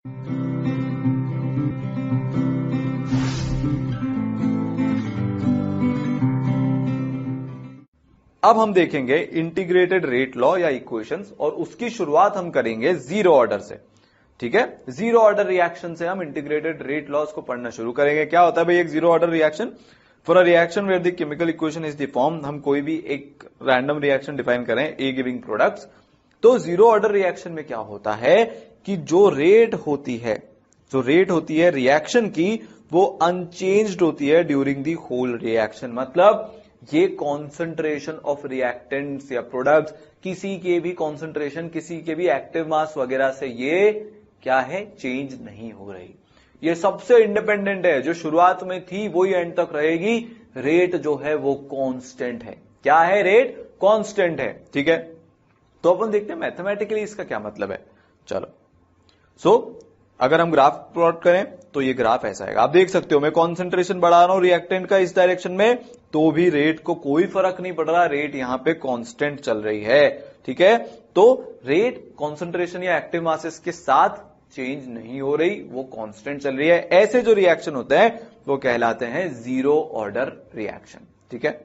अब हम देखेंगे इंटीग्रेटेड रेट लॉ या इक्वेशंस, और उसकी शुरुआत हम करेंगे जीरो ऑर्डर से। ठीक है, जीरो ऑर्डर रिएक्शन से हम इंटीग्रेटेड रेट लॉस को पढ़ना शुरू करेंगे। क्या होता है भाई एक zero order reaction? For a reaction where the chemical equation is the form, हम कोई भी एक रैंडम रिएक्शन डिफाइन करें, ए गिविंग प्रोडक्ट्स, तो जीरो ऑर्डर रिएक्शन में क्या होता है कि जो रेट होती है रिएक्शन की, वो अनचेंज्ड होती है ड्यूरिंग द होल रिएक्शन। मतलब ये कॉन्सेंट्रेशन ऑफ रिएक्टेंट्स या प्रोडक्ट्स, किसी के भी कॉन्सेंट्रेशन, किसी के भी एक्टिव मास वगैरह से ये क्या है, चेंज नहीं हो रही। ये सबसे इंडिपेंडेंट है, जो शुरुआत में थी वही एंड तक रहेगी। रेट जो है वो कांस्टेंट है। क्या है? रेट कांस्टेंट है। ठीक है, तो अपन देखते हैं मैथमेटिकली इसका क्या मतलब है। चलो अगर हम ग्राफ प्लॉट करें तो ये ग्राफ ऐसा है, आप देख सकते हो मैं कॉन्सेंट्रेशन बढ़ा रहा हूं रिएक्टेंट का इस डायरेक्शन में, तो भी रेट को कोई फर्क नहीं पड़ रहा, रेट यहां पे कांस्टेंट चल रही है। ठीक है, तो रेट कॉन्सेंट्रेशन या एक्टिव मासेस के साथ चेंज नहीं हो रही, वो कांस्टेंट चल रही है। ऐसे जो रिएक्शन होते हैं वो कहलाते हैं जीरो ऑर्डर रिएक्शन। ठीक है,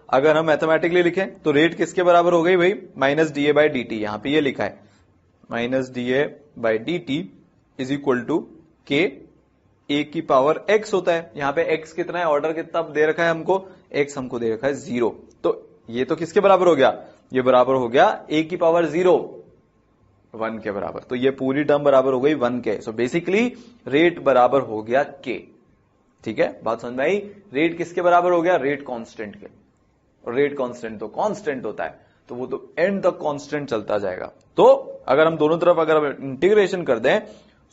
अगर हम मैथमेटिकली लिखें तो रेट किसके बराबर हो गई भाई, minus D A by D T. यहां पर ये लिखा है minus D A by D T is equal to K A की पावर एक्स होता है। यहां पे एक्स कितना है, ऑर्डर कितना दे रखा है हमको, एक्स हमको दे रखा है 0। तो ये तो किसके बराबर हो गया, ये बराबर हो गया ए की पावर 0, 1 के बराबर। तो ये पूरी टर्म बराबर हो गई 1 के। सो बेसिकली रेट बराबर हो गया के। ठीक है, बात समझ में आई? रेट किसके बराबर हो गया, रेट कांस्टेंट के। और रेट कांस्टेंट तो कांस्टेंट होता है, तो वो तो एंड तक कांस्टेंट चलता जाएगा। तो अगर हम दोनों तरफ अगर इंटीग्रेशन कर दें,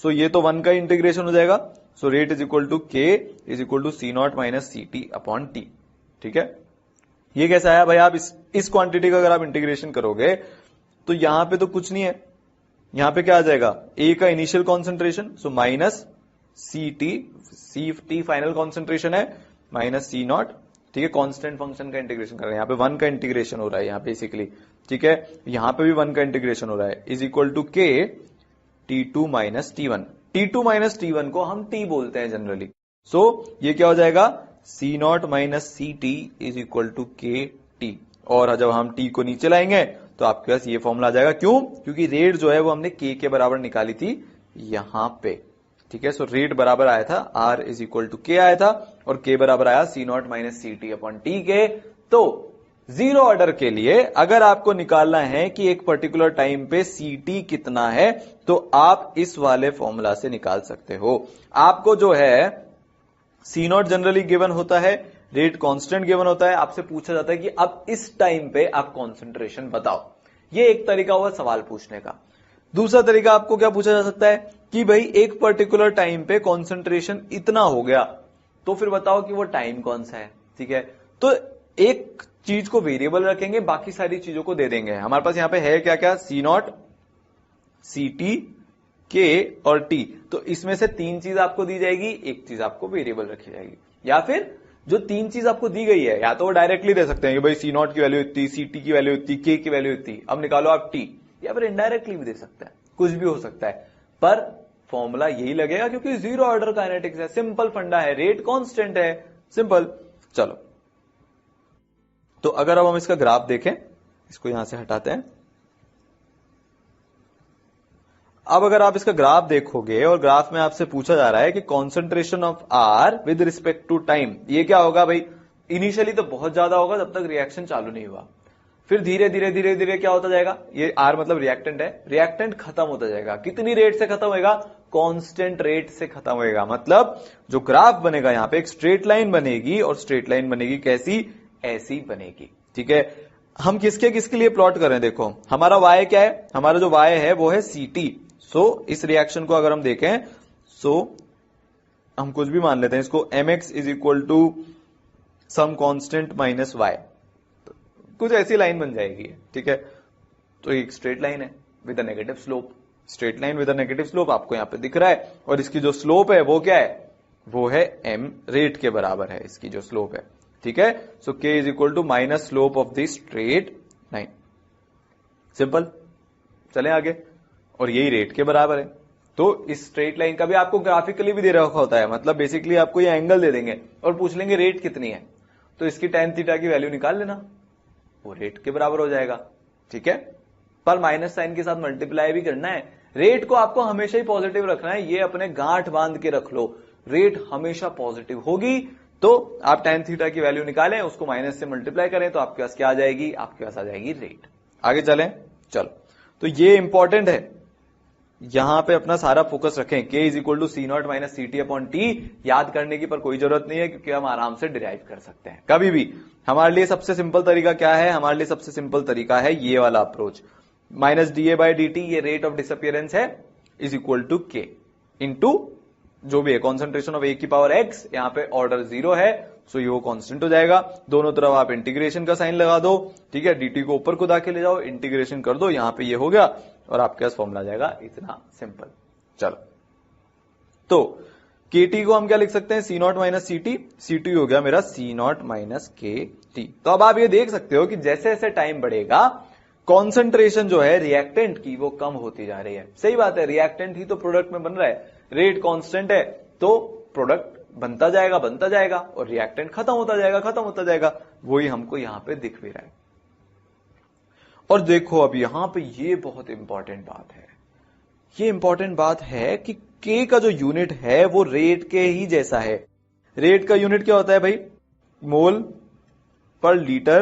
सो ये तो 1 का इंटीग्रेशन हो जाएगा। So rate is equal to K is equal to C naught minus C T upon T. ठीक है, ये कैसा आया भाई, आप इस क्वांटिटी का अगर आप इंटीग्रेशन करोगे तो यहां पे तो कुछ नहीं है, यहां पे क्या आ जाएगा, ए का initial concentration, so minus C T final concentration है, माइनस सी नॉट। ठीक है, कांस्टेंट फंक्शन का इंटीग्रेशन कर रहे हैं, यहां पे 1 का इंटीग्रेशन हो रहा है यहां बेसिकली। ठीक है, यहां पे भी 1 का इंटीग्रेशन हो रहा है, इज इक्वल टू के T2 minus T1। T2 minus T1 को हम T बोलते हैं जनरली। सो ये क्या हो जाएगा, C naught minus C T is equal to K T. और जब हम T को नीचे लाएंगे तो आपके पास ये फॉर्मूला आ जाएगा। क्यों? क्योंकि रेट जो है वो हमने K के बराबर निकाली थी यहां पे। ठीक है, सो रेट बराबर आया था R इज इक्वल टू के आया था, और K बराबर आया C naught minus C T upon T K. तो जीरो ऑर्डर के लिए अगर आपको निकालना है कि एक पर्टिकुलर टाइम पे सीटी कितना है, तो आप इस वाले फॉर्मूला से निकाल सकते हो। आपको जो है सी नॉट जनरली गिवन होता है, रेट कांस्टेंट गिवन होता है, आपसे पूछा जाता है कि अब इस टाइम पे आप कॉन्सेंट्रेशन बताओ। ये एक तरीका हुआ सवाल पूछने का। दूसरा तरीका आपको क्या पूछा जा सकता है कि भाई एक पर्टिकुलर टाइम पे कॉन्सेंट्रेशन इतना हो गया, तो फिर बताओ कि वो टाइम कौन सा है। ठीक है, तो एक चीज को वेरिएबल रखेंगे, बाकी सारी चीजों को दे देंगे। हमारे पास यहां पे है क्या क्या, सी नॉट, सी टी, के और टी। तो इसमें से 3 चीज आपको दी जाएगी, एक चीज आपको वेरिएबल रखी जाएगी। या फिर जो 3 चीज आपको दी गई है, या तो वो डायरेक्टली दे सकते हैं कि भाई सी नॉट की वैल्यू इतनी, सी टी की वैल्यू इतनी, के की वैल्यू इतनी, अब निकालो आप टी। या फिर इनडायरेक्टली भी दे सकते हैं, कुछ भी हो सकता है, पर फॉर्मूला यही लगेगा क्योंकि जीरो ऑर्डर काइनेटिक्स है। सिंपल फंडा है, रेट कांस्टेंट है, सिंपल। चलो, तो अगर अब हम इसका ग्राफ देखें, इसको यहां से हटाते हैं। अब अगर आप इसका ग्राफ देखोगे और ग्राफ में आपसे पूछा जा रहा है कि concentration of R with respect to time, ये क्या होगा भाई, इनिशियली तो बहुत ज्यादा होगा जब तक रिएक्शन चालू नहीं हुआ, फिर धीरे धीरे धीरे धीरे क्या होता जाएगा, ये आर मतलब रिएक्टेंट है, रिएक्टेंट खत्म होता जाएगा। कितनी रेट से खत्म होएगा, कांस्टेंट रेट से खत्म होएगा। मतलब जो ग्राफ बनेगा यहां पे एक स्ट्रेट लाइन बनेगी, और स्ट्रेट लाइन बनेगी कैसी, ऐसी बनेगी। ठीक है, हम किसके किसके लिए प्लॉट कर रहे हैं, देखो हमारा y क्या है, हमारा जो y है वो है ct। सो इस रिएक्शन को अगर हम देखें, सो हम कुछ भी मान लेते हैं इसको, mx is equal to some constant minus y, कुछ ऐसी लाइन बन जाएगी। ठीक है, तो एक स्ट्रेट लाइन है with a negative slope, straight line with a negative slope आपको यहां पे दिख रहा है, और इसकी जो स्लोप है वो क्या है, वो है m रेट के बराबर है इसकी जो स्लोप है। ठीक है, so k is equal to minus slope of the straight line. Simple, चले आगे। और यही रेट के बराबर है। तो इस स्ट्रेट लाइन का भी आपको ग्राफिकली भी दे रखा होता है, मतलब बेसिकली आपको ये एंगल दे देंगे और पूछ लेंगे रेट कितनी है, तो इसकी tan थीटा की वैल्यू निकाल लेना, वो रेट के बराबर हो जाएगा। ठीक है, पर माइनस साइन के साथ मल्टीप्लाई भी करना है। रेट को आपको हमेशा ही पॉजिटिव रखना है, ये अपने गांठ बांध के रख लो, रेट हमेशा पॉजिटिव होगी। तो आप tan थीटा की वैल्यू निकालें, उसको माइनस से मल्टीप्लाई करें तो आपके पास क्या आ जाएगी, आपके पास आ जाएगी रेट। आगे चलें, चलो, तो ये इंपॉर्टेंट है, यहां पे अपना सारा फोकस रखें। k is equal to C naught minus C T upon T, याद करने की पर कोई जरूरत नहीं है क्योंकि हम आराम से डिराइव कर सकते हैं कभी भी। हमारे लिए सबसे सिंपल तरीका क्या है, हमारे लिए सबसे सिंपल तरीका है ये वाला approach, minus D A by D T, ये रेट ऑफ डिसअपियरेंस है, इज इक्वल टू के इंटू जो भी है कॉन्सेंट्रेशन ऑफ ए की पावर एक्स, यहां पे ऑर्डर 0 है, सो ये वो कांस्टेंट हो जाएगा। दोनों तरफ आप इंटीग्रेशन का साइन लगा दो, ठीक है, dt को ऊपर खुदा के ले जाओ, इंटीग्रेशन कर दो, यहां पे ये हो गया और आपके पास फॉर्मूला जाएगा, इतना सिंपल। चलो, तो kt को हम क्या लिख सकते हैं, C naught minus C T, C T हो गया मेरा C naught minus K T. तो अब आप ये देख सकते हो कि जैसे जैसे टाइम बढ़ेगा कॉन्सेंट्रेशन जो है रिएक्टेंट की वो कम होती जा रही है। सही बात है, रिएक्टेंट ही तो प्रोडक्ट में बन रहा है, रेट कांस्टेंट है तो प्रोडक्ट बनता जाएगा और रिएक्टेंट खत्म होता जाएगा, वही हमको यहां पे दिख भी रहा है। और देखो अब यहां पे ये बहुत इंपॉर्टेंट बात है, ये इंपॉर्टेंट बात है कि K का जो यूनिट है वो रेट के ही जैसा है। रेट का यूनिट क्या होता है भाई, मोल पर लीटर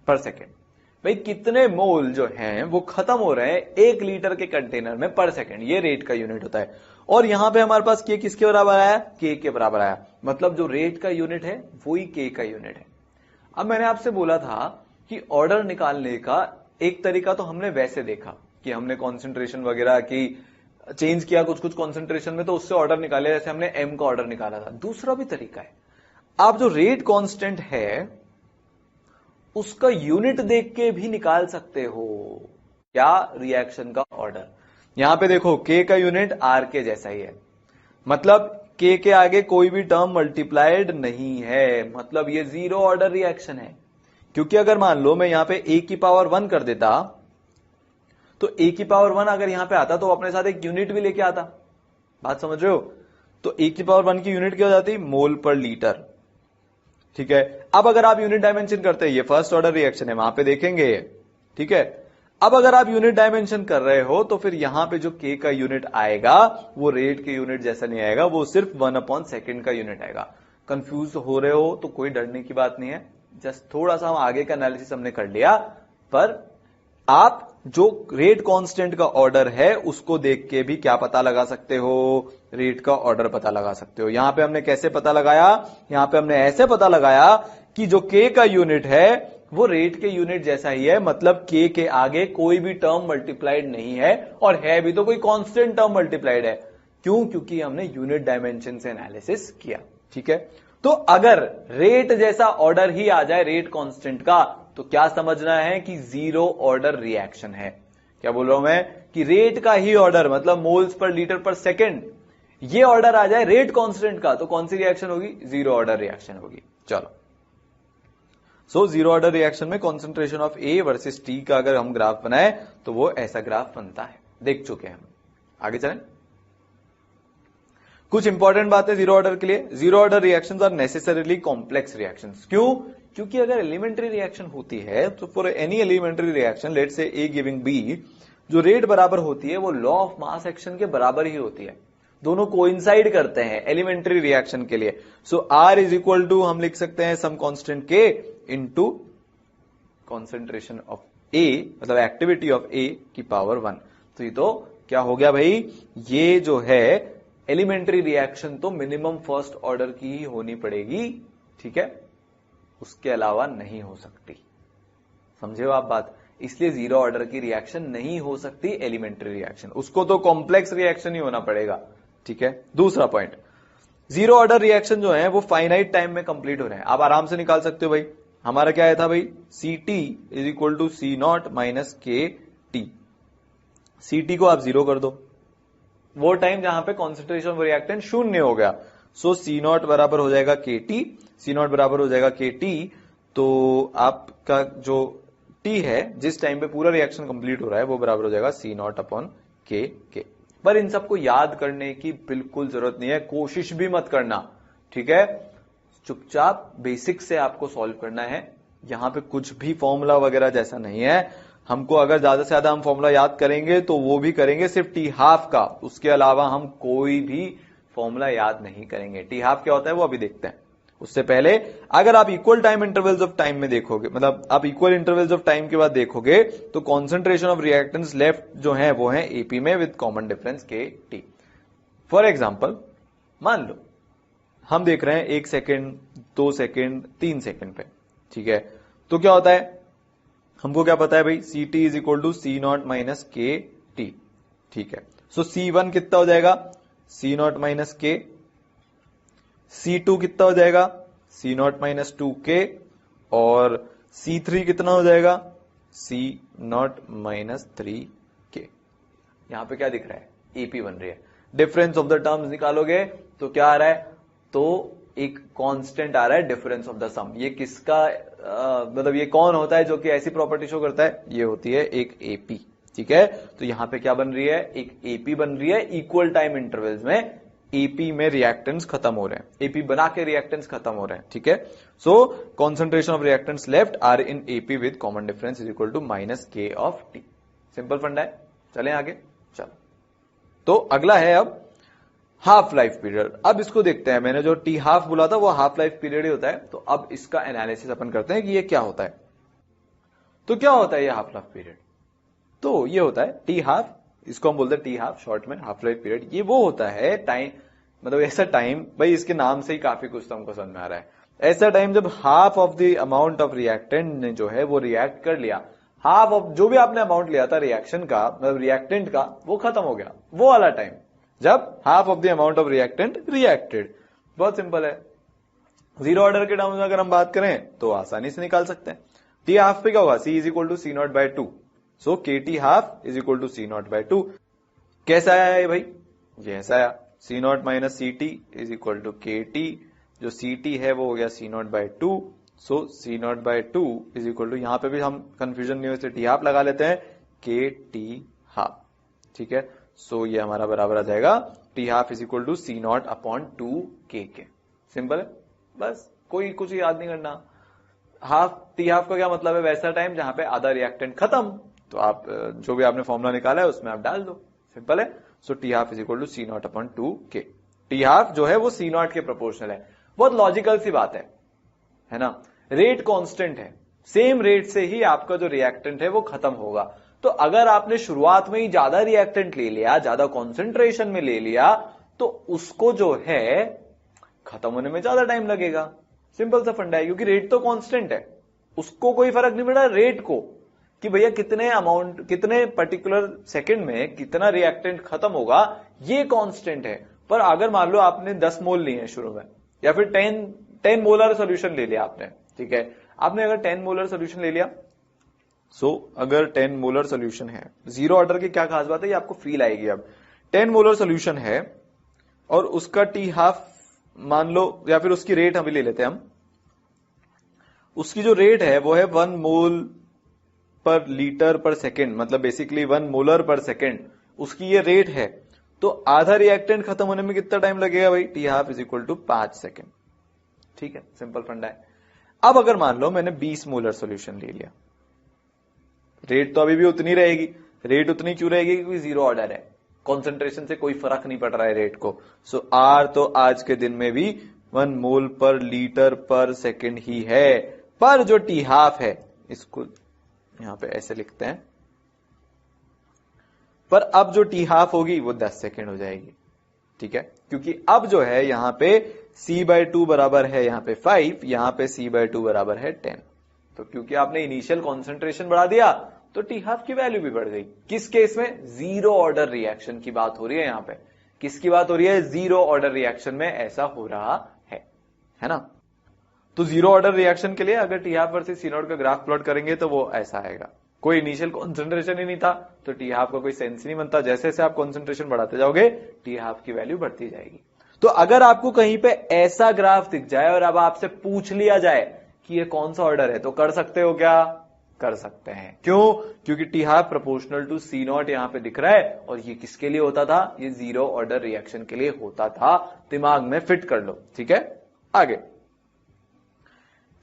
पर सेकेंड। भाई कितने मोल जो हैं वो खत्म हो रहे हैं 1 लीटर के कंटेनर में पर सेकेंड, ये रेट का यूनिट होता है। और यहां पे हमारे पास K किसके बराबर आया, K के बराबर आया, मतलब जो रेट का यूनिट है वही K का यूनिट है। अब मैंने आपसे बोला था कि ऑर्डर निकालने का एक तरीका तो हमने वैसे देखा कि हमने कॉन्सेंट्रेशन वगैरह की चेंज किया कुछ कॉन्सेंट्रेशन में, तो उससे ऑर्डर निकाले, जैसे हमने M का ऑर्डर निकाला था। दूसरा भी तरीका है, आप जो रेट कांस्टेंट है उसका यूनिट देख के भी निकाल सकते हो, क्या, रिएक्शन का ऑर्डर। यहां पे देखो K का यूनिट R के जैसा ही है, मतलब K के आगे कोई भी टर्म मल्टीप्लाइड नहीं है, मतलब ये 0 ऑर्डर रिएक्शन है। क्योंकि अगर मान लो मैं यहां पे A की पावर 1 कर देता, तो A की पावर 1 अगर यहां पे आता तो अपने साथ एक यूनिट भी लेके आता, बात समझ रहे हो। तो A की पावर 1 की यूनिट क्या हो जाती, मोल पर लीटर। ठीक है, अब अगर आप यूनिट डायमेंशन करते हैं, ये फर्स्ट ऑर्डर रिएक्शन है, वहां पे देखेंगे, ठीक है। अब अगर आप यूनिट डायमेंशन कर रहे हो तो फिर यहां पे जो K का यूनिट आएगा वो रेट के यूनिट जैसा नहीं आएगा, वो सिर्फ 1/सेकंड का यूनिट आएगा। कंफ्यूज हो रहे हो तो कोई डरने की बात नहीं है, जस्ट थोड़ा सा हम आगे का एनालिसिस हमने कर लिया, पर आप जो रेट कांस्टेंट का ऑर्डर है उसको देख के भी क्या पता लगा सकते हो, रेट का ऑर्डर पता लगा सकते हो। यहां पे हमने कैसे पता लगाया, यहां पे हमने ऐसे पता लगाया कि जो K का यूनिट है वो रेट के यूनिट जैसा ही है, मतलब K के आगे कोई भी टर्म मल्टीप्लाइड नहीं है, और है भी तो कोई कांस्टेंट टर्म मल्टीप्लाइड है। क्यों, क्योंकि हमने यूनिट डायमेंशन से एनालिसिस किया। ठीक है, तो अगर रेट जैसा ऑर्डर ही आ जाए रेट कांस्टेंट का, तो क्या समझना है कि 0 ऑर्डर रिएक्शन है। क्या बोल रहा हूं मैं, कि रेट का ही ऑर्डर, मतलब moles per litre per second, ये ऑर्डर आ जाए रेट कांस्टेंट का, तो कौन सी रिएक्शन होगी, 0 ऑर्डर रिएक्शन होगी। चलो, सो 0 ऑर्डर रिएक्शन में concentration of A versus T का अगर हम ग्राफ बनाए तो वो ऐसा ग्राफ बनता है, देख चुके हैं हम। आगे चलें, कुछ इंपॉर्टेंट बातें 0 ऑर्डर के लिए। 0 order reactions are necessarily complex reactions. क्यों, क्योंकि अगर एलिमेंट्री रिएक्शन होती है तो for any elementary reaction, let's say A giving B, जो रेट बराबर होती है वो लॉ ऑफ मास एक्शन के बराबर ही होती है, दोनों कोइंसाइड करते हैं एलिमेंट्री रिएक्शन के लिए। So R is equal to हम लिख सकते हैं some constant K into concentration of A, मतलब एक्टिविटी ऑफ A की पावर 1। तो ये तो क्या हो गया भाई, ये जो है एलिमेंट्री रिएक्शन तो मिनिमम फर्स्ट ऑर्डर की ही होनी पड़ेगी, ठीक है, उसके अलावा नहीं हो सकती। समझे हो आप बात, इसलिए 0 ऑर्डर की रिएक्शन नहीं हो सकती एलिमेंट्री रिएक्शन, उसको तो कॉम्प्लेक्स रिएक्शन ही होना पड़ेगा। ठीक है, दूसरा पॉइंट, 0 ऑर्डर रिएक्शन जो है वो फाइनाइट टाइम में कंप्लीट हो रहे हैं। आप आराम से निकाल सकते हो भाई, हमारा क्या आया था भाई, Ct is equal to C naught minus K T. Ct को आप 0 कर दो, वो टाइम जहां पे कॉन्सेंट्रेशन ऑफ रिएक्टेंट 0 हो गया। सो सी नॉट बराबर हो जाएगा Kt, सी नॉट बराबर हो जाएगा Kt, तो आपका जो टी है, जिस टाइम पे पूरा रिएक्शन कंप्लीट हो रहा है, वो बराबर हो जाएगा सी नॉट अपॉन के के। पर इन सबको याद करने की बिल्कुल जरूरत नहीं है, कोशिश भी मत करना, ठीक है। चुपचाप बेसिक से आपको सॉल्व करना है। यहां पे कुछ भी फॉर्मूला वगैरह जैसा नहीं है। हमको अगर ज्यादा से ज्यादा हम फॉर्मूला याद करेंगे तो वो भी करेंगे सिर्फ टी हाफ का, उसके अलावा हम कोई भी फॉर्मूला याद नहीं करेंगे। टी हाफ क्या होता है वो अभी देखते हैं। उससे पहले अगर आप equal time intervals of time में देखोगे, मतलब आप इक्वल इंटरवल्स ऑफ टाइम के बाद देखोगे, तो कॉन्सेंट्रेशन ऑफ रिएक्टेंट्स लेफ्ट जो है वो है एपी में विद कॉमन डिफरेंस के टी। फॉर एग्जाम्पल मान लो हम देख रहे हैं 1 सेकेंड, 2 सेकेंड, 3 सेकेंड पे, ठीक है। तो क्या होता है, हमको क्या पता है भाई, C T is equal to C naught minus K T, ठीक है। सो C1 कितना हो जाएगा, सी नॉट माइनस के। C2 कितना हो जाएगा, सी नॉट माइनस 2K। और C3 कितना हो जाएगा, सी नॉट माइनस 3K। यहां पे क्या दिख रहा है, एपी बन रही है। डिफरेंस ऑफ द टर्म्स निकालोगे तो क्या आ रहा है, तो एक कांस्टेंट आ रहा है डिफरेंस ऑफ द सम। ये किसका मतलब ये कौन होता है जो कि ऐसी प्रॉपर्टी शो करता है, ये होती है एक एपी, ठीक है। तो यहां पे क्या बन रही है, एक एपी बन रही है। इक्वल टाइम इंटरवल्स में एपी में रिएक्टेंट्स खत्म हो रहे हैं, एपी बना के रिएक्टेंट्स खत्म हो रहे हैं, ठीक है। So concentration of reactants left are in AP with common difference is equal to minus K of T. Simple funda है। चलें आगे, चलो। तो अगला है अब हाफ लाइफ पीरियड। अब इसको देखते हैं, मैंने जो टी हाफ बोला था वो हाफ लाइफ पीरियड ही होता है। तो अब इसका एनालिसिस अपन करते हैं कि ये क्या होता है। तो क्या होता है ये हाफ लाइफ पीरियड, तो ये होता है टी हाफ, इसको हम बोलते हैं टी हाफ, शॉर्ट में हाफ लाइफ पीरियड। ये वो होता है टाइम, मतलब ऐसा टाइम, भाई इसके नाम से ही काफी कुछ तो हमको समझ में आ रहा है। ऐसा टाइम जब half of the amount of reactant ने जो है वो रिएक्ट कर लिया, हाफ ऑफ जो भी आपने अमाउंट लिया था रिएक्शन का, मतलब रिएक्टेंट का, वो खत्म हो गया। वो वाला टाइम जब half of the amount of reactant reacted. बहुत सिंपल है। जीरो ऑर्डर के टर्म्स में अगर हम बात करें तो आसानी से निकाल सकते हैं। टी हाफ पे क्या होगा, C is equal to C naught by 2। So K T half is equal to C naught by 2। कैसा आया है भाई, ये ऐसा आया, C naught minus C T is equal to K T. जो सी टी है वो हो गया C naught by 2। So C naught by 2 is equal to, यहां पे भी हम कंफ्यूजन नहीं हो टी हाफ लगा लेते हैं, के टी हाफ, ठीक है। सो ये हमारा बराबर आ जाएगा T half is equal to C naught upon 2K K. Simple है, बस कोई कुछ याद नहीं करना। हाफ, टी हाफ का क्या मतलब है, वैसा टाइम जहां पे आधा रिएक्टेंट खत्म। तो आप जो भी आपने फॉर्मूला निकाला है उसमें आप डाल दो, सिंपल है। So T half is equal to C naught upon 2K। T half जो है वो सी नॉट के प्रोपोर्शनल है। बहुत लॉजिकल सी बात है ना। रेट कांस्टेंट है, सेम रेट से ही आपका जो रिएक्टेंट है वो खत्म होगा। तो अगर आपने शुरुआत में ही ज्यादा रिएक्टेंट ले लिया, ज्यादा कॉन्सेंट्रेशन में ले लिया, तो उसको जो है खत्म होने में ज्यादा टाइम लगेगा। सिंपल सा फंडा है, क्योंकि रेट तो कांस्टेंट है, उसको कोई फर्क नहीं पड़ा रेट को कि भैया कितने अमाउंट, कितने पर्टिकुलर सेकंड में कितना रिएक्टेंट खत्म होगा, ये कांस्टेंट है। पर अगर मान लो आपने 10 मोल लिए हैं शुरू में, या फिर 10 मोलर सोल्यूशन ले लिया आपने, ठीक है। आपने अगर 10 मोलर सोल्यूशन ले लिया, अगर 10 मोलर सोल्यूशन है, जीरो ऑर्डर की क्या खास बात है ये आपको फील आएगी। अब 10 मोलर सोल्यूशन है और उसका टी हाफ मान लो, या फिर उसकी रेट अभी ले लेते हैं हम, उसकी जो रेट है वो है 1 मोल पर लीटर पर सेकेंड, मतलब बेसिकली 1 मोलर पर सेकेंड उसकी ये रेट है। तो आधा रिएक्टेंट खत्म होने में कितना टाइम लगेगा भाई, T half is equal to 5 second, ठीक है। सिंपल फंडा है। अब अगर मान लो मैंने 20 मोलर सोल्यूशन ले लिया, रेट तो अभी भी उतनी रहेगी। रेट उतनी क्यों रहेगी, क्योंकि जीरो ऑर्डर है, कॉन्सेंट्रेशन से कोई फर्क नहीं पड़ रहा है रेट को। सो आर तो आज के दिन में भी 1 मोल पर लीटर पर सेकेंड ही है। पर जो टी हाफ है, इसको यहां पे ऐसे लिखते हैं, पर अब जो टी हाफ होगी वो 10 सेकेंड हो जाएगी, ठीक है। क्योंकि अब जो है यहां पे C/2 बराबर है यहां पे 5, यहां पे C/2 बराबर है 10। तो क्योंकि आपने इनिशियल कॉन्सेंट्रेशन बढ़ा दिया तो टी हाफ की वैल्यू भी बढ़ गई। किस केस में, जीरो ऑर्डर रिएक्शन की बात हो रही है यहां पे। किसकी बात हो रही है, जीरो ऑर्डर रिएक्शन में ऐसा हो रहा है ना। तो जीरो ऑर्डर रिएक्शन के लिए अगर T half versus C naught का ग्राफ प्लॉट करेंगे तो वो ऐसा आएगा। कोई इनिशियल कॉन्सेंट्रेशन ही नहीं था तो टी हाफ का कोई सेंस ही नहीं बनता। जैसे जैसे आप कॉन्सेंट्रेशन बढ़ाते जाओगे टी हाफ की वैल्यू बढ़ती जाएगी। तो अगर आपको कहीं पे ऐसा ग्राफ दिख जाए और अब आपसे पूछ लिया जाए कि ये कौन सा ऑर्डर है, तो कर सकते हो क्या, कर सकते हैं। क्यों? क्योंकि T half proportional to C naught यहां पे दिख रहा है और ये किसके लिए होता था? ये जीरो ऑर्डर रिएक्शन के लिए होता था। दिमाग में फिट कर लो, ठीक है। आगे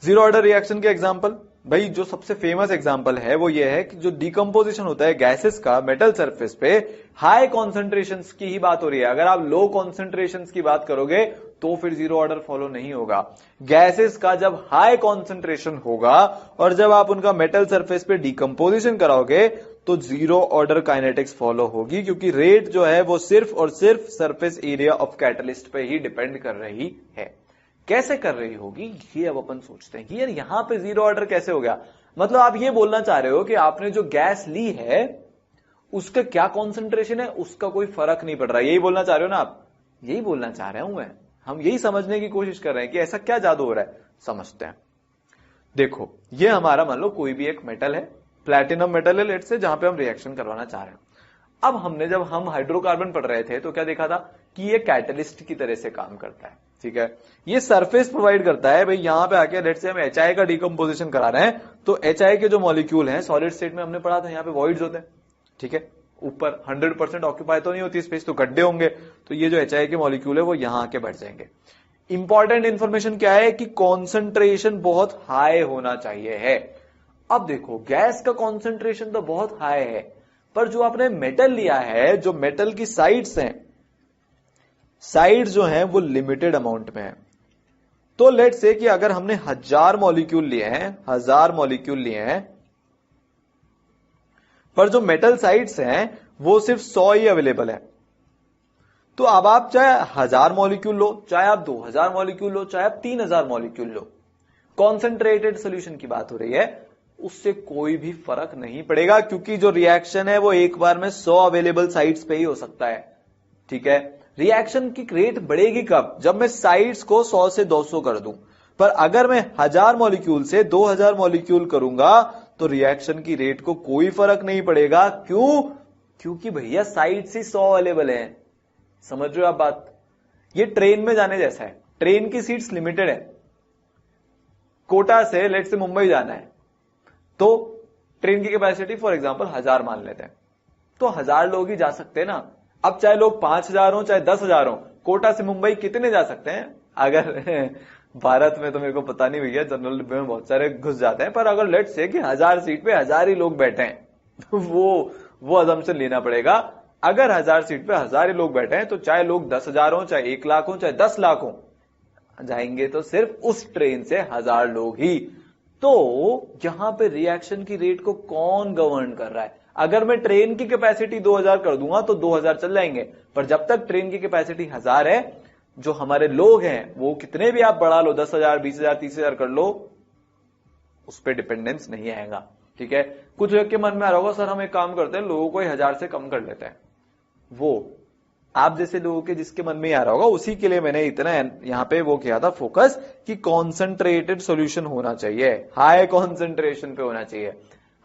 जीरो ऑर्डर रिएक्शन के एग्जांपल, भाई जो सबसे फेमस एग्जांपल है वो ये है कि जो डिकम्पोजिशन होता है गैसेस का मेटल सरफेस पे, हाई कॉन्सेंट्रेशंस की ही बात हो रही है। अगर आप लो कॉन्सेंट्रेशंस की बात करोगे तो फिर जीरो ऑर्डर फॉलो नहीं होगा। गैसेस का जब हाई कॉन्सेंट्रेशन होगा और जब आप उनका मेटल सरफेस पे डिकम्पोजिशन कराओगे तो जीरो ऑर्डर काइनेटिक्स फॉलो होगी, क्योंकि रेट जो है वो सिर्फ और सिर्फ सरफेस एरिया ऑफ कैटलिस्ट पे ही डिपेंड कर रही है। कैसे कर रही होगी ये अब अपन सोचते हैं कि यार यहां पे जीरो ऑर्डर कैसे हो गया। मतलब आप ये बोलना चाह रहे हो कि आपने जो गैस ली है उसका क्या कॉन्सेंट्रेशन है उसका कोई फर्क नहीं पड़ रहा, यही बोलना चाह रहे हो ना आप? यही बोलना चाह रहा हूं मैं। हम यही समझने की कोशिश कर रहे हैं कि ऐसा क्या जादू हो रहा है। समझते हैं। देखो ये हमारा मान लो कोई भी एक मेटल है, प्लैटिनम मेटल है लेट से, जहां पे हम रिएक्शन करवाना चाह रहे हैं। अब हमने जब हम हाइड्रोकार्बन पढ़ रहे थे तो क्या देखा था कि ये कैटलिस्ट की तरह से काम करता है, ठीक है। ये सरफेस प्रोवाइड करता है। भाई यहां पे आके लेट से हम HI का डिकम्पोजिशन करा रहे हैं तो HI के जो मॉलिक्यूल हैं सॉलिड स्टेट में हमने पढ़ा था यहाँ पे वॉइड्स होते हैं, ठीक है। ऊपर 100% ऑक्यूपाई तो नहीं होती स्पेस, तो गड्ढे होंगे, तो ये जो HI के मॉलिक्यूल है वो यहां आके बैठ जाएंगे। इंपॉर्टेंट इंफॉर्मेशन क्या है कि कॉन्सेंट्रेशन बहुत हाई होना चाहिए है। अब देखो गैस का कॉन्सेंट्रेशन तो बहुत हाई है, पर जो आपने मेटल लिया है, जो मेटल की साइड्स हैं, साइड जो हैं वो लिमिटेड अमाउंट में है। तो लेट्स से कि अगर हमने 1000 मॉलिक्यूल लिए हैं, 1000 मॉलिक्यूल लिए हैं, पर जो मेटल साइड्स हैं वो सिर्फ 100 ही अवेलेबल है। तो अब आप चाहे 1000 मॉलिक्यूल लो, चाहे आप 2000 मॉलिक्यूल लो, चाहे आप 3000 मॉलिक्यूल लो, कॉन्सेंट्रेटेड सोल्यूशन की बात हो रही है, उससे कोई भी फर्क नहीं पड़ेगा, क्योंकि जो रिएक्शन है वो एक बार में 100 अवेलेबल साइड्स पे ही हो सकता है, ठीक है। रिएक्शन की रेट बढ़ेगी कब? जब मैं साइड्स को 100 से 200 कर दूं। पर अगर मैं 1000 मॉलिक्यूल से 2000 मॉलिक्यूल करूंगा तो रिएक्शन की रेट को कोई फर्क नहीं पड़ेगा। क्यों? क्योंकि भैया साइड्स ही 100 अवेलेबल हैं। समझ रहे हो आप बात? ये ट्रेन में जाने जैसा है। ट्रेन की सीट्स लिमिटेड है। कोटा से लेट से मुंबई जाना है तो ट्रेन की कैपेसिटी फॉर एग्जांपल 1000 मान लेते हैं, तो 1000 लोग ही जा सकते हैं ना। अब चाहे लोग 5000 हो चाहे 10,000 हो, कोटा से मुंबई कितने जा सकते हैं? अगर भारत में तो मेरे को पता नहीं भैया, जनरल डिब्बे में बहुत सारे घुस जाते हैं, पर अगर लेट से कि 1000 सीट पे 1000 ही लोग बैठे हैं तो वो अजम्पशन लेना पड़ेगा। अगर 1000 सीट पे 1000 ही लोग बैठे हैं तो चाहे लोग 10,000 हो, चाहे 1 लाख हो, चाहे 10 लाख हो, जाएंगे तो सिर्फ उस ट्रेन से 1000 लोग ही। तो यहां पे रिएक्शन की रेट को कौन गवर्न कर रहा है? अगर मैं ट्रेन की कैपेसिटी 2000 कर दूंगा तो 2000 चल जाएंगे, पर जब तक ट्रेन की कैपेसिटी 1000 है, जो हमारे लोग हैं वो कितने भी आप बढ़ा लो, 10,000, 20,000, 30,000 कर लो, उस पर डिपेंडेंस नहीं आएगा, ठीक है। कुछ लोग के मन में आ रहा होगा सर हम एक काम करते हैं, लोगों को 1000 से कम कर लेते हैं। वो आप जैसे लोगों के जिसके मन में आ रहा होगा, उसी के लिए मैंने इतना यहां पे वो किया था फोकस कि कॉन्सेंट्रेटेड सॉल्यूशन होना चाहिए, हाई कॉन्सेंट्रेशन पे होना चाहिए।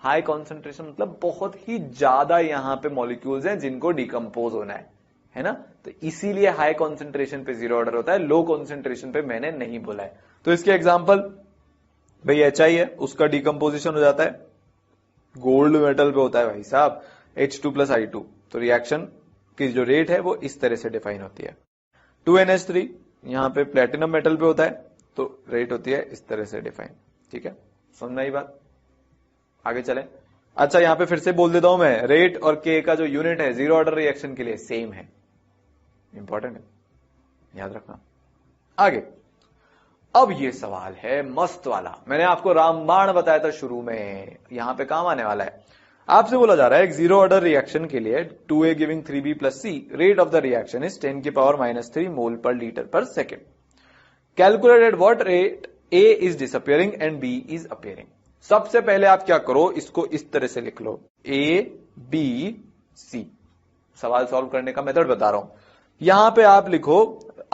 हाई कॉन्सेंट्रेशन मतलब बहुत ही ज्यादा यहां पे मॉलिक्यूल्स हैं जिनको डिकम्पोज होना है ना। तो इसीलिए हाई कॉन्सेंट्रेशन पे जीरो ऑर्डर होता है, लो कॉन्सेंट्रेशन पे मैंने नहीं बोला है। तो इसके एग्जांपल भाई HI है, उसका डिकम्पोजिशन हो जाता है, गोल्ड मेटल पे होता है भाई साहब H2+I2। तो रिएक्शन की जो रेट है वो इस तरह से डिफाइन होती है। 2NH3 यहां पे प्लेटिनम मेटल पे होता है, तो रेट होती है इस तरह से डिफाइन, ठीक है। समझना ही बात? आगे चले। अच्छा यहां पे फिर से बोल देता हूं मैं, रेट और के का जो यूनिट है जीरो ऑर्डर रिएक्शन के लिए सेम है। इंपॉर्टेंट है, याद रखना। आगे अब ये सवाल है मस्त वाला, मैंने आपको रामबाण बताया था शुरू में, यहां पे काम आने वाला है। आपसे बोला जा रहा है एक जीरो ऑर्डर रिएक्शन के लिए 2A giving 3B + C, rate of the reaction is 10⁻³ mole per litre per second. Calculate at what rate A is disappearing and B is appearing. सबसे पहले आप क्या करो, इसको इस तरह से लिख लो, A B C। सवाल सॉल्व करने का मेथड बता रहा हूं। यहां पे आप लिखो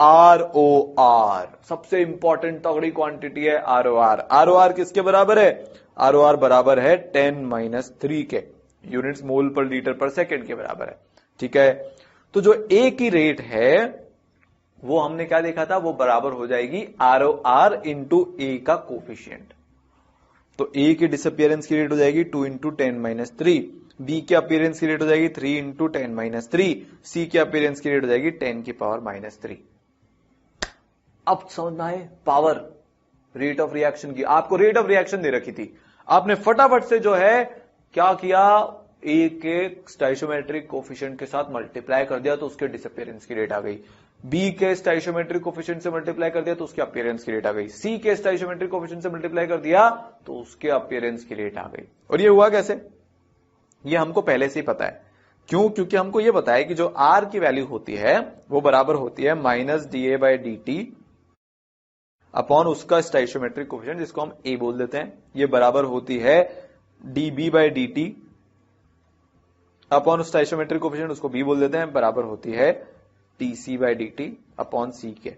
ROR, सबसे इंपॉर्टेंट तगड़ी क्वांटिटी है ROR। ROR किसके बराबर है? ROR बराबर है 10⁻³ के, यूनिट्स मोल पर लीटर पर सेकेंड के बराबर है, ठीक है। तो जो A की रेट है वो हमने क्या देखा था, वो बराबर हो जाएगी ROR इंटू A का कोफिशिएंट। तो ए की डिसअपियरेंस की रेट हो जाएगी 2 इंटू 10-3, बी के अपीयरेंस की रेट हो जाएगी 3 इंटू 10-3, सी के अपीयरेंस की रेट हो जाएगी 10⁻⁻3। अब समझ में आए पावर रेट ऑफ रिएक्शन की। आपको रेट ऑफ रिएक्शन दे रखी थी, आपने फटाफट से जो है क्या किया, ए के स्टाइशियोमेट्रिक कोफिशिएंट के साथ मल्टीप्लाई कर दिया तो उसके डिसअपियरेंस की रेट आ गई, बी के स्टाइशियोमेट्रिक कोफिशिएंट से मल्टीप्लाई कर दिया तो उसके अपीयरेंस की रेट आ गई, सी के स्टाइशियोमेट्रिक कोफिशिएंट से मल्टीप्लाई कर दिया तो उसके अपीयरेंस की रेट आ गई। और ये हुआ कैसे, ये हमको पहले से ही पता है। क्यों? क्योंकि हमको ये पता है कि जो आर की वैल्यू होती है वो बराबर होती है -dA/dt अपॉन उसका स्टाइशियोमेट्रिक कोफिशिएंट जिसको हम ए बोल देते हैं, ये बराबर होती है dB/dt अपॉन स्टाइशियोमेट्रिक कोफिशिएंट उसको बी बोल देते हैं, बराबर होती है dC/dt अपॉन सी के।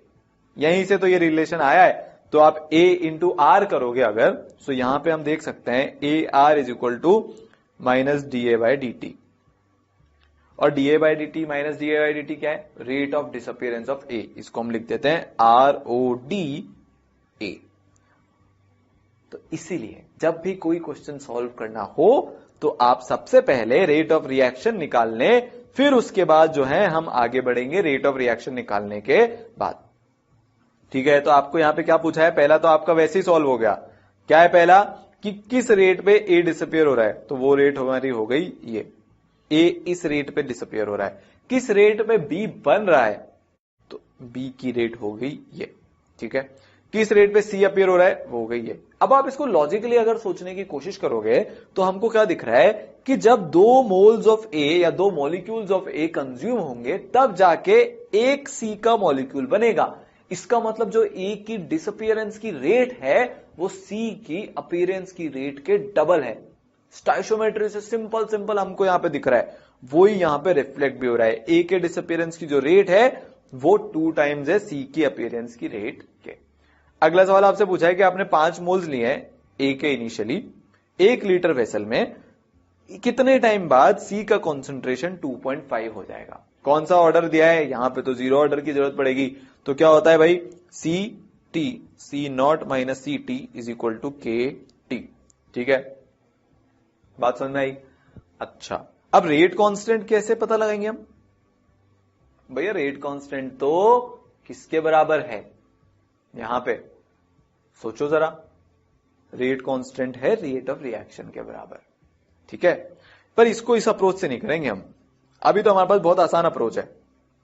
यहीं से तो ये रिलेशन आया है। तो आप A इंटू आर करोगे अगर, तो यहां पे हम देख सकते हैं AR is equal to -dA/dt, और dA/dt माइनस dA/dt क्या है, रेट ऑफ डिसअपियरेंस ऑफ ए, इसको हम लिख देते हैं RODA। तो इसीलिए जब भी कोई क्वेश्चन सॉल्व करना हो तो आप सबसे पहले रेट ऑफ रिएक्शन निकाल लें, फिर उसके बाद जो है हम आगे बढ़ेंगे रेट ऑफ रिएक्शन निकालने के बाद। ठीक है, तो आपको यहां पे क्या पूछा है, पहला तो आपका वैसे ही सॉल्व हो गया। क्या है पहला, कि किस रेट पे ए डिसअपियर हो रहा है, तो वो रेट हमारी हो गई ये, ए इस रेट पे डिसअपियर हो रहा है। किस रेट पे बी बन रहा है, तो बी की रेट हो गई ये। ठीक है, किस रेट पे सी अपीयर हो रहा है, वो हो गई ये। अब आप इसको लॉजिकली अगर सोचने की कोशिश करोगे तो हमको क्या दिख रहा है कि जब 2 मोल्स ऑफ ए या 2 मॉलिक्यूल्स ऑफ ए कंज्यूम होंगे तब जाके एक सी का मॉलिक्यूल बनेगा। इसका मतलब जो ए की डिसअपियरेंस की रेट है वो सी की अपीयरेंस की रेट के डबल है। स्टाइशियोमेट्री से सिंपल हमको यहां पे दिख रहा है, वही यहां पे रिफ्लेक्ट भी हो रहा है। ए के डिसअपियरेंस की जो रेट है वो 2 टाइम्स है सी की अपीयरेंस की रेट के। अगला सवाल आपसे पूछा है कि आपने 5 मोल्स लिए हैं ए के इनिशियली 1 लीटर वेसल में, कितने टाइम बाद सी का कॉन्सेंट्रेशन 2.5 हो जाएगा। कौन सा ऑर्डर दिया है, यहां पे तो 0 ऑर्डर की जरूरत पड़ेगी। तो क्या होता है भाई, C0 minus CT is equal to KT। ठीक है, बात समझ में आई। अच्छा, अब रेट कांस्टेंट कैसे पता लगाएंगे हम, भैया रेट कांस्टेंट तो किसके बराबर है, यहां पे सोचो जरा, रेट कांस्टेंट है रेट ऑफ रिएक्शन के बराबर। ठीक है, पर इसको इस अप्रोच से नहीं करेंगे हम, अभी तो हमारे पास बहुत आसान अप्रोच है।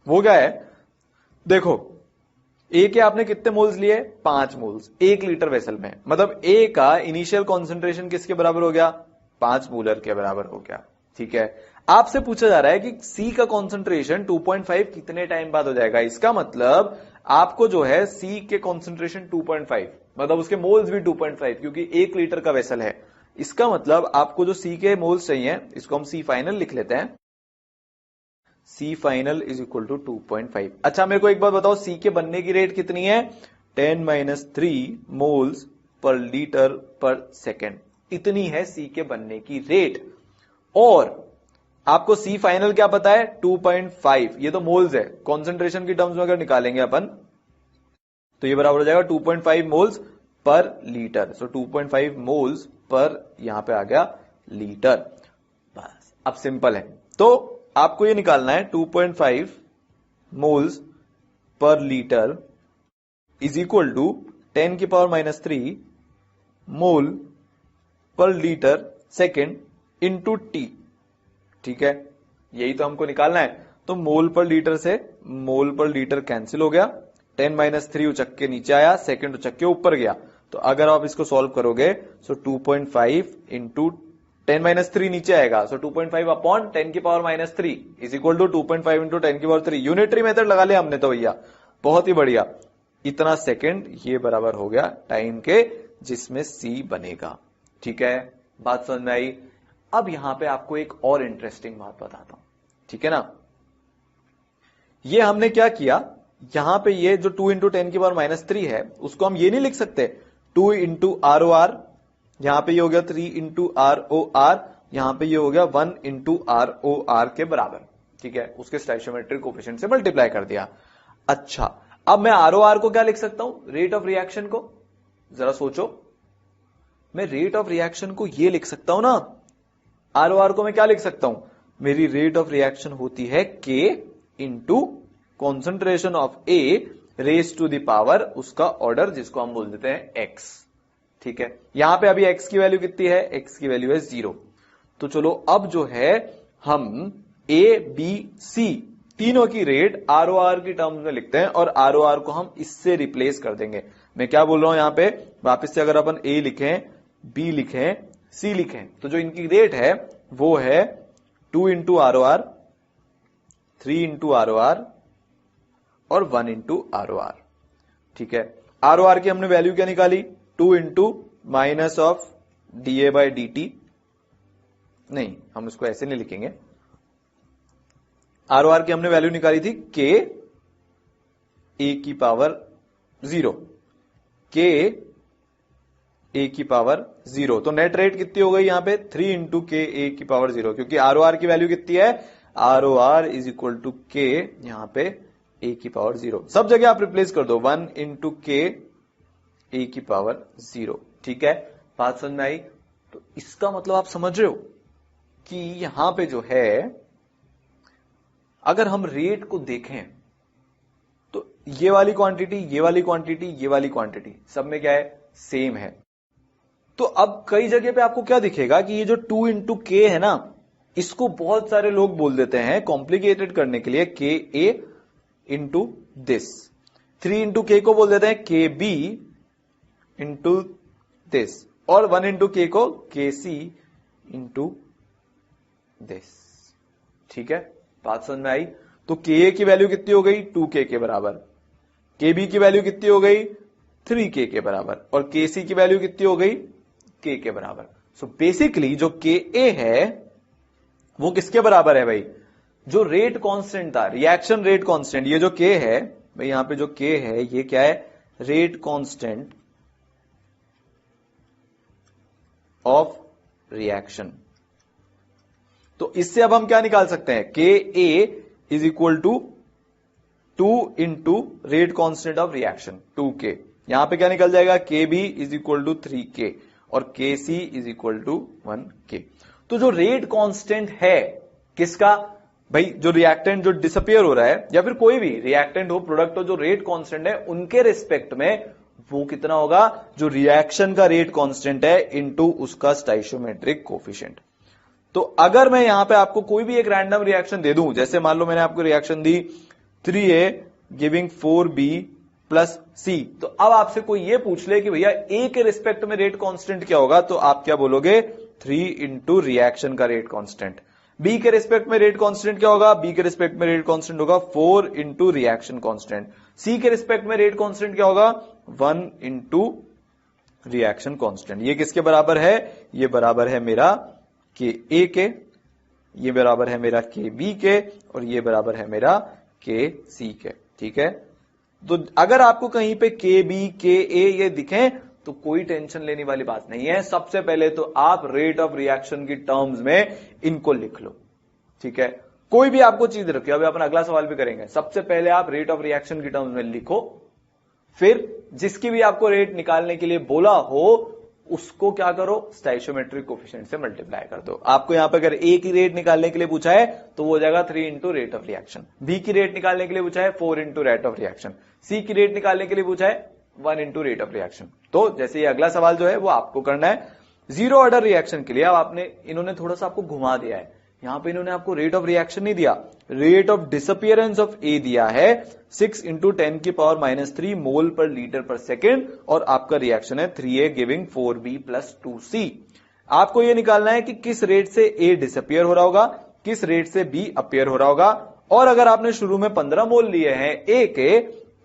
वो क्या है, देखो ए के आपने कितने मोल्स लिए, 5 मोल्स 1 लीटर वेसल में, मतलब ए का इनिशियल कॉन्सेंट्रेशन किसके बराबर हो गया, 5 मोलर के बराबर हो गया। ठीक है, आपसे पूछा जा रहा है कि सी का कॉन्सेंट्रेशन 2.5 कितने टाइम बाद हो जाएगा। इसका मतलब आपको जो है सी के कॉन्सेंट्रेशन 2.5 मतलब उसके मोल्स भी 2.5, क्योंकि 1 लीटर का वेसल है। इसका मतलब आपको जो सी के मोल्स चाहिए, इसको हम सी फाइनल लिख लेते हैं, सी फाइनल इज इक्वल टू 2.5। अच्छा मेरे को एक बात बताओ, सी के बनने की रेट कितनी है, 10-3 moles per litre per second, इतनी है सी के बनने की रेट। और आपको सी फाइनल क्या पता है, 2.5, ये तो मोल्स है, कॉन्सेंट्रेशन की टर्म्स में अगर निकालेंगे अपन तो ये बराबर हो जाएगा 2.5 मोल्स पर लीटर। सो 2.5 मोल्स पर यहां पे आ गया लीटर। बस अब सिंपल है, तो आपको ये निकालना है 2.5 moles per litre is equal to 10⁻³ mole per litre second into T. ठीक है, यही तो हमको निकालना है। तो मोल पर लीटर से मोल पर लीटर कैंसिल हो गया, 10-3 उचक के नीचे आया, सेकेंड उचक के ऊपर गया। तो अगर आप इसको सॉल्व करोगे सो 2.5 इंटू 10-3 नीचे आएगा, so 2.5 upon 10⁻³ is equal to 2.5 into 10⁻³। Unitary method लगा लिया हमने तो भैया, बहुत ही बढ़िया। इतना सेकेंड ये बराबर हो गया टाइम के जिसमें सी बनेगा। ठीक है, बात समझ में आई। अब यहां पे आपको एक और इंटरेस्टिंग बात बताता हूं, ठीक है ना। ये हमने क्या किया, यहां पे ये जो 2 इंटू 10⁻³ है उसको हम ये नहीं लिख सकते 2 इंटू ROR, यहां पे ये हो गया 3 इंटू ROR, यहां पे ये हो गया 1 इंटू ROR के बराबर। ठीक है, उसके स्टाइशियोमेट्रिक कोफिशिएंट से मल्टीप्लाई कर दिया। अच्छा, अब मैं ROR को क्या लिख सकता हूं, रेट ऑफ रिएक्शन को, जरा सोचो। मैं रेट ऑफ रिएक्शन को ये लिख सकता हूं ना, ROR को मैं क्या लिख सकता हूं, मेरी रेट ऑफ रिएक्शन होती है K into concentration of A raise to the power उसका ऑर्डर जिसको हम बोल देते हैं X। ठीक है, यहां पे अभी X की वैल्यू कितनी है, X की वैल्यू है 0। तो चलो अब जो है हम A B C तीनों की रेट ROR की टर्म्स में लिखते हैं और ROR को हम इससे रिप्लेस कर देंगे। मैं क्या बोल रहा हूं यहां पे, वापस से अगर अपन A लिखें, B लिखें, C लिखें, तो जो इनकी रेट है वो है 2 इंटू ROR, 3 इंटू ROR और 1 इंटू ROR। ठीक है, ROR की हमने वैल्यू क्या निकाली, 2 into minus of DA by DT, नहीं हम इसको ऐसे नहीं लिखेंगे, ROR की हमने वैल्यू निकाली थी K A की पावर 0, K A की पावर 0। तो नेट रेट कितनी हो गई यहां पे 3 इंटू K A की पावर 0, क्योंकि ROR की वैल्यू कितनी है, ROR is equal to K यहां पे A की पावर 0। सब जगह आप रिप्लेस कर दो 1 इंटू K A की पावर 0। ठीक है, बात समझ में आई। तो इसका मतलब आप समझ रहे हो कि यहां पे जो है अगर हम रेट को देखें तो ये वाली क्वांटिटी, ये वाली क्वांटिटी, ये वाली क्वांटिटी सब में क्या है, सेम है। तो अब कई जगह पे आपको क्या दिखेगा कि ये जो 2 इंटू के है ना, इसको बहुत सारे लोग बोल देते हैं कॉम्प्लिकेटेड करने के लिए के ए इंटू दिस, 3 इंटू के को बोल देते हैं के बी इंटू दिस, और 1 इंटू के को के सी इंटू दिस। ठीक है, बात समझ में आई। तो के ए की वैल्यू कितनी हो गई, 2k के बराबर, के बी की वैल्यू कितनी हो गई, 3k के बराबर, और के सी की वैल्यू कितनी हो गई, k के बराबर। सो बेसिकली जो के ए है वो किसके बराबर है भाई, जो रेट कांस्टेंट था, रिएक्शन रेट कांस्टेंट। ये जो k है भाई, यहां पे जो k है ये क्या है, रेट कांस्टेंट ऑफ रिएक्शन। तो इससे अब हम क्या निकाल सकते हैं, K A is equal to 2 into rate constant of reaction 2k। यहां पे क्या निकल जाएगा, के B is equal to 3k और के सी इज इक्वल टू 1k। तो जो रेट कांस्टेंट है किसका भाई, जो रिएक्टेंट जो डिसअपियर हो रहा है या फिर कोई भी रिएक्टेंट हो, प्रोडक्ट हो, जो रेट कांस्टेंट है उनके रिस्पेक्ट में वो कितना होगा, जो रिएक्शन का रेट कांस्टेंट है इनटू उसका स्टाइशियोमेट्रिक कोफिशिएंट। तो अगर मैं यहां पे आपको कोई भी एक रैंडम रिएक्शन दे दूं, जैसे मान लो मैंने आपको रिएक्शन दी 3A giving 4B plus C, तो अब आपसे कोई ये पूछ ले कि भैया A के रिस्पेक्ट में रेट कांस्टेंट क्या होगा, तो आप क्या बोलोगे, 3 इंटू रिएक्शन का रेट कांस्टेंट। B के रिस्पेक्ट में रेट कांस्टेंट क्या होगा, B के रिस्पेक्ट में रेट कांस्टेंट होगा 4 इंटू रिएक्शन कांस्टेंट। C के रिस्पेक्ट में रेट कांस्टेंट क्या होगा, 1 इंटू रिएक्शन कांस्टेंट। ये किसके बराबर है, ये बराबर है मेरा के ए के, ये बराबर है मेरा के बी के, और ये बराबर है मेरा के सी के। ठीक है, तो अगर आपको कहीं पे के बी के ए ये दिखें तो कोई टेंशन लेने वाली बात नहीं है। सबसे पहले तो आप रेट ऑफ रिएक्शन की टर्म्स में इनको लिख लो। ठीक है, कोई भी आपको चीज रखिए, अभी अपन अगला सवाल भी करेंगे। सबसे पहले आप रेट ऑफ रिएक्शन की टर्म्स में लिखो, फिर जिसकी भी आपको रेट निकालने के लिए बोला हो उसको क्या करो, स्टाइशियोमेट्रिक कोफिशिएंट से मल्टीप्लाई कर दो। आपको यहां पर अगर ए की रेट निकालने के लिए पूछा है तो वो हो जाएगा 3 into rate of reaction, B की रेट निकालने के लिए पूछा है 4 into rate of reaction, C की रेट निकालने के लिए पूछा है 1 इंटू रेट ऑफ रिएक्शन। तो जैसे ये अगला सवाल जो है वो आपको करना है जीरो ऑर्डर रिएक्शन के लिए। अब आपने इन्होंने थोड़ा सा आपको घुमा दिया है, यहां पे इन्होंने आपको रेट ऑफ रिएक्शन नहीं दिया, रेट ऑफ डिसअपियरेंस ऑफ ए दिया है 6 इंटू 10 की पावर -3 मोल पर लीटर पर सेकेंड, और आपका रिएक्शन है 3A giving 4B plus 2C। आपको यह निकालना है कि किस रेट से ए डिसअपियर हो रहा होगा, किस रेट से बी अपियर हो रहा होगा, और अगर आपने शुरू में 15 मोल लिए हैं ए के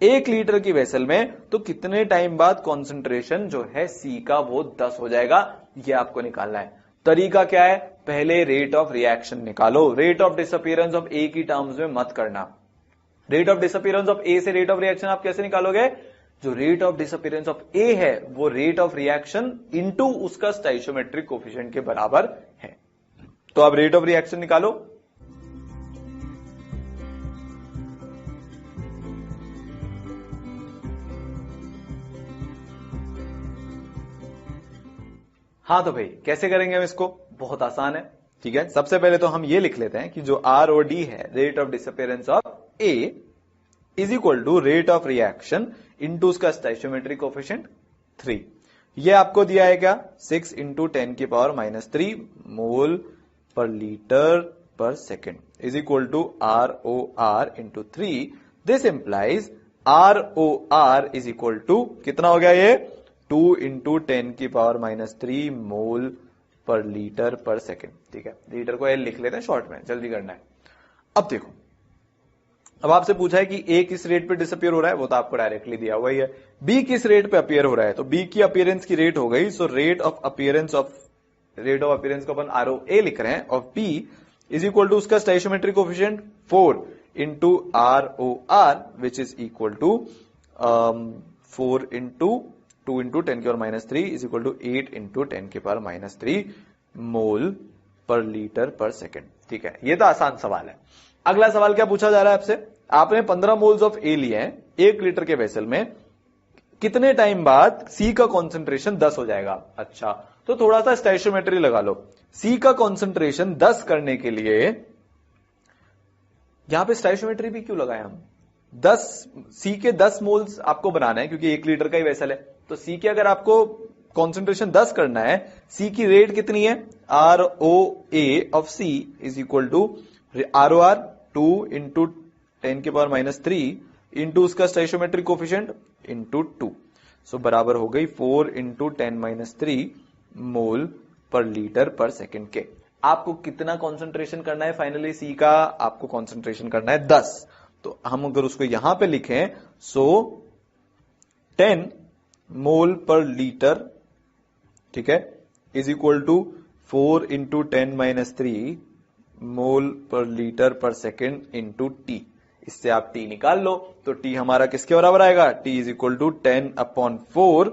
1 लीटर की वेसल में, तो कितने टाइम बाद कॉन्सेंट्रेशन जो है सी का वो 10 हो जाएगा, ये आपको निकालना है। तरीका क्या है, पहले रेट ऑफ रिएक्शन निकालो, रेट ऑफ डिसअपियरेंस ऑफ ए की टर्म्स में मत करना। रेट ऑफ डिसअपियरेंस ऑफ ए से रेट ऑफ रिएक्शन आप कैसे निकालोगे, जो रेट ऑफ डिसअपियरेंस ऑफ ए है वो रेट ऑफ रिएक्शन इनटू उसका स्टाइशियोमेट्रिक कोफिशिएंट के बराबर है। तो अब रेट ऑफ रिएक्शन निकालो। हाँ तो भाई कैसे करेंगे हम इसको, बहुत आसान है। ठीक है, सबसे पहले तो हम ये लिख लेते हैं कि जो आर ओ डी है, rate of disappearance of A is equal to rate of reaction into उसका स्टोइचियोमेट्रिक कोएफिशिएंट 3। ये आपको दिया है क्या, 6 इंटू 10 की power -3 mole per litre per second is equal to R O R into 3। This implies R O R is equal to कितना हो गया ये, 2 इंटू 10 की पावर -3 मोल पर लीटर पर सेकेंड। ठीक है, लीटर को एल लिख लेते हैं शॉर्ट में, जल्दी करना है। अब देखो, अब आपसे पूछा है कि ए किस रेट पे डिसअपियर हो रहा है, वो तो आपको डायरेक्टली दिया हुआ ही है। बी किस रेट पे अपीयर हो रहा है, तो बी की अपीयरेंस की रेट हो गई, सो रेट ऑफ अपीयरेंस को अपन आर ओ ए लिख रहे हैं, of B is equal to उसका stoichiometric coefficient 4 into R O R which is equal to 4 into 2 into 10 की power -3 is equal to 8 into 10 की पावर -3 मोल पर लीटर पर सेकेंड। ठीक है, ये तो आसान सवाल है। अगला सवाल क्या पूछा जा रहा है आपसे, आपने 15 मोल्स ऑफ ए लिए हैं 1 लीटर के वेसल में, कितने टाइम बाद सी का कॉन्सेंट्रेशन 10 हो जाएगा। अच्छा, तो थोड़ा सा स्टोइचियोमेट्री लगा लो। सी का कॉन्सेंट्रेशन 10 करने के लिए, यहां पे स्टोइचियोमेट्री भी क्यों लगाए हम, 10 सी के 10 मोल्स आपको बनाना है क्योंकि 1 लीटर का ही वेसल है, तो सी के अगर आपको कॉन्सेंट्रेशन 10 करना है, सी की रेट कितनी है, R O A of C is equal to R O R 2 into 10 की पावर -3 इंटू उसका स्टोइचियोमेट्रिक कोएफिशिएंट इंटू 2, सो बराबर हो गई 4 इंटू 10 -3 मोल पर लीटर पर सेकेंड के। आपको कितना कॉन्सेंट्रेशन करना है फाइनली सी का, आपको कॉन्सेंट्रेशन करना है 10, तो हम अगर उसको यहां पे लिखें, सो 10 मोल पर लीटर, ठीक है, is equal to 4 into 10 - 3 mole per litre per second into T. इससे आप टी निकाल लो, तो टी हमारा किसके बराबर आएगा, T is equal to 10/4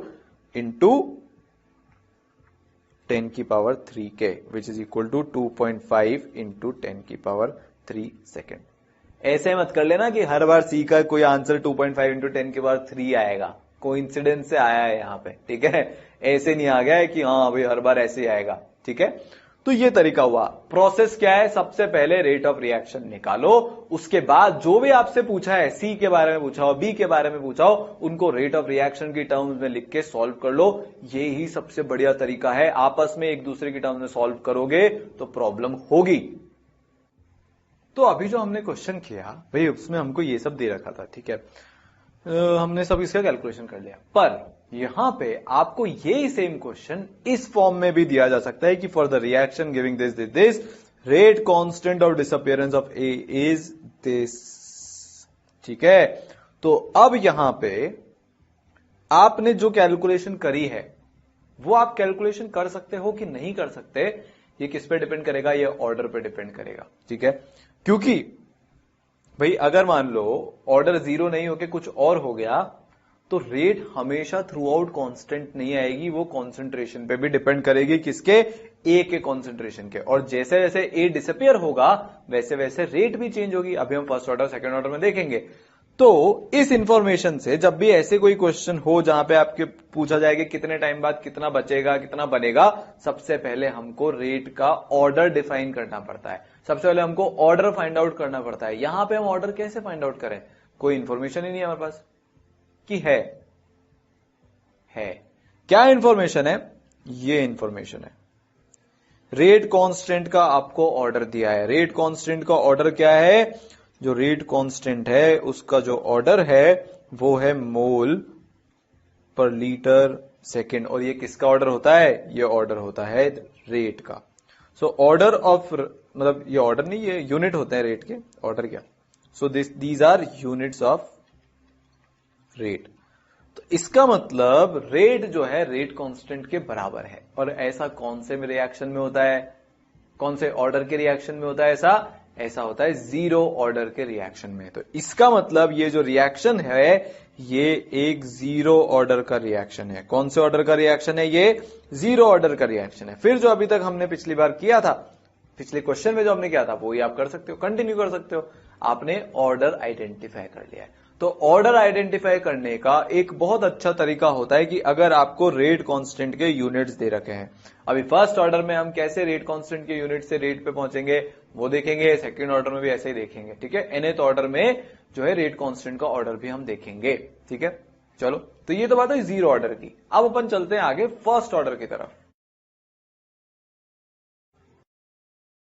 into 10 की पावर 3 के which is equal to 2.5 into 10 की पावर 3 सेकेंड। ऐसे मत कर लेना कि हर बार सी का कोई आंसर 2.5 इंटू 10 की पावर 3 आएगा, कोइंसिडेंस से आया है यहां पे। ठीक है, ऐसे नहीं आ गया है कि हाँ भाई हर बार ऐसे ही आएगा। ठीक है, तो ये तरीका हुआ। प्रोसेस क्या है, सबसे पहले रेट ऑफ रिएक्शन निकालो, उसके बाद जो भी आपसे पूछा है, सी के बारे में पूछा हो, बी के बारे में पूछा हो, उनको रेट ऑफ रिएक्शन की टर्म्स में लिख के सॉल्व कर लो। ये ही सबसे बढ़िया तरीका है। आपस में एक दूसरे की टर्म्स में सॉल्व करोगे तो प्रॉब्लम होगी। तो अभी जो हमने क्वेश्चन किया भाई, उसमें हमको ये सब दे रखा था। ठीक है, हमने सब इसका कैलकुलेशन कर लिया, पर यहां पे आपको ये सेम क्वेश्चन इस फॉर्म में भी दिया जा सकता है कि for the reaction giving this rate constant of disappearance of A is this. ठीक है, तो अब यहां पे आपने जो कैलकुलेशन करी है वो आप कैलकुलेशन कर सकते हो कि नहीं कर सकते, ये किस पे डिपेंड करेगा, ये ऑर्डर पे डिपेंड करेगा। ठीक है, क्योंकि भाई अगर मान लो ऑर्डर 0 नहीं होके कुछ और हो गया, तो रेट हमेशा थ्रू आउट कॉन्स्टेंट नहीं आएगी, वो कॉन्सेंट्रेशन पे भी डिपेंड करेगी, किसके, ए के कॉन्सेंट्रेशन के। और जैसे जैसे ए डिसअपियर होगा वैसे वैसे रेट भी चेंज होगी। अभी हम फर्स्ट ऑर्डर सेकंड ऑर्डर में देखेंगे। तो इस इंफॉर्मेशन से जब भी ऐसे कोई क्वेश्चन हो जहां पे आपके पूछा जाएगा कितने टाइम बाद कितना बचेगा कितना बनेगा, सबसे पहले हमको रेट का ऑर्डर डिफाइन करना पड़ता है, सबसे पहले हमको ऑर्डर फाइंड आउट करना पड़ता है। यहां पे हम ऑर्डर कैसे फाइंड आउट करें, कोई इंफॉर्मेशन ही नहीं है हमारे पास कि है क्या इंफॉर्मेशन है, ये इंफॉर्मेशन है। रेट कांस्टेंट का आपको ऑर्डर दिया है। रेट कांस्टेंट का ऑर्डर क्या है, जो रेट कांस्टेंट है उसका जो ऑर्डर है वो है मोल पर लीटर सेकेंड। और ये किसका ऑर्डर होता है, ये ऑर्डर होता है रेट का। सो ऑर्डर ऑफ, मतलब ये ऑर्डर नहीं, ये यूनिट होते हैं रेट के, ऑर्डर क्या। So these are units of rate. तो इसका मतलब रेट जो है रेट कांस्टेंट के बराबर है। और ऐसा कौन से रिएक्शन में होता है, कौन से ऑर्डर के रिएक्शन में होता है, ऐसा होता है 0 ऑर्डर के रिएक्शन में। तो इसका मतलब ये जो रिएक्शन है ये एक 0 ऑर्डर का रिएक्शन है। कौन से ऑर्डर का रिएक्शन है, ये 0 ऑर्डर का रिएक्शन है। फिर जो अभी तक हमने पिछली बार किया था, पिछले क्वेश्चन में जो हमने किया था वो ही आप कर सकते हो, कंटिन्यू कर सकते हो। आपने ऑर्डर आइडेंटिफाई कर लिया है। तो ऑर्डर आइडेंटिफाई करने का एक बहुत अच्छा तरीका होता है कि अगर आपको रेट कांस्टेंट के यूनिट्स दे रखे हैं, अभी फर्स्ट ऑर्डर में हम कैसे रेट कांस्टेंट के यूनिट से रेट पे पहुंचेंगे वो देखेंगे, सेकंड ऑर्डर में भी ऐसे ही देखेंगे, ठीक है। nth ऑर्डर में जो है रेट कांस्टेंट का ऑर्डर भी हम देखेंगे, ठीक है। चलो, तो ये तो बात है जीरो ऑर्डर की। अब अपन चलते हैं आगे फर्स्ट ऑर्डर की तरफ।